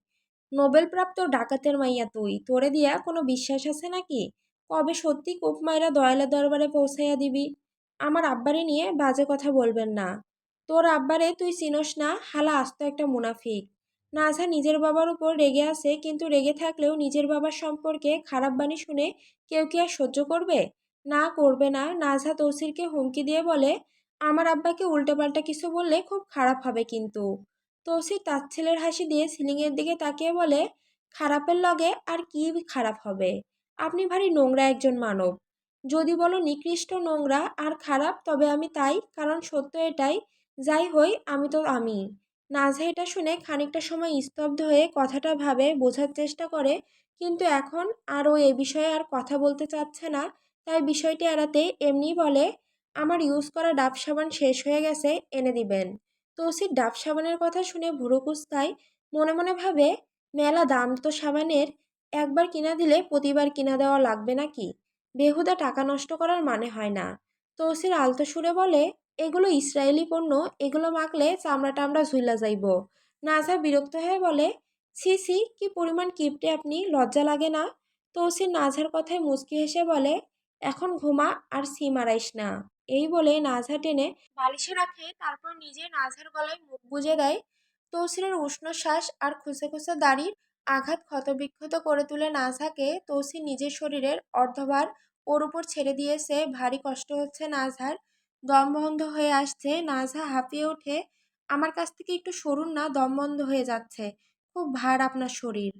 নোবেল প্রাপ্ত ডাকাতের মাইয়া তুই, তোরে দিয়া কোনো বিশ্বাস আছে নাকি? কবে সত্যি কূপ মাইরা দয়ালের দরবারে পৌঁছাইয়া দিবি? আমার আব্বারে নিয়ে বাজে কথা বলবেন না। তোর আব্বারে তুই চিনস না, হালা আস্ত একটা মুনাফিক। নাজহা নিজের বাবার উপর রেগে আছে, কিন্তু রেগে থাকলেও নিজের বাবার সম্পর্কে খারাপ বাণী শুনে কেউ কি আর সহ্য করবে? না, করবে না। নাজহা তৌসিরকে হুমকি দিয়ে বলে, আমার আব্বাকে উল্টোপাল্টা কিছু বললে খুব খারাপ হবে কিন্তু। তৌসির তাচ্ছিল্যের হাসি দিয়ে সিলিংয়ের দিকে তাকিয়ে বলে, খারাপের লগে আর কি খারাপ হবে? আপনি ভারী নোংরা একজন মানব। যদি বলো নিকৃষ্ট, নোংরা আর খারাপ, তবে আমি তাই, কারণ সত্য এটাই। যাই হই, আমি তো আমি। নাজহা এটা শুনে খানিকটা সময় স্তব্ধ হয়ে কথাটা ভাবে, বোঝার চেষ্টা করে, কিন্তু এখন আর ও এ বিষয়ে আর কথা বলতে চাচ্ছে না। তাই বিষয়টি এড়াতে এমনিই বলে, আমার ইউজ করা ডাব সাবান শেষ হয়ে গেছে, এনে দিবেন। তৌসির ডাব সাবানের কথা শুনে ভুরু কুঁচকায়। মনে মনে ভাবে, মেলা দাম তো সাবানের, একবার কিনা দিলে প্রতিবার কিনা দেওয়া লাগবে নাকি? বেহুদা টাকা নষ্ট করার মানে হয় না। তৌসির আলতো সুরে বলে, এগুলো ইসরায়েলি পণ্য, এগুলো মাখলে চামড়া টামড়া ঝুইলা যাইব। নাজা বিরক্ত হয়ে বলে, ছি ছি, কি পরিমাণ কিপটে আপনি, লজ্জা লাগে না? তৌসির নাজহার কথায় মুচকি হেসে বলে, এখন ঘুমা আর সি মারাইস না। এই বলে নাজহা টেনে বালিশে রাখে, তারপর নিজে নাজহার গলায় মুখ গুজে দেয়। তৌসিরের উষ্ণ শ্বাস আর খুসে খুসে দাড়ির আঘাত ক্ষতবিক্ষত করে তুলে নাজহাকে। তৌসির নিজের শরীরের অর্ধভার ওর উপর ছেড়ে দিয়েছে। ভারী কষ্ট হচ্ছে নাজহার, দম বন্ধ হয়ে আসছে। নাজহা হাঁপিয়ে ওঠে, আমার কাছ থেকে একটু সরুন না, দম বন্ধ হয়ে যাচ্ছে, খুব ভার আপনার শরীর।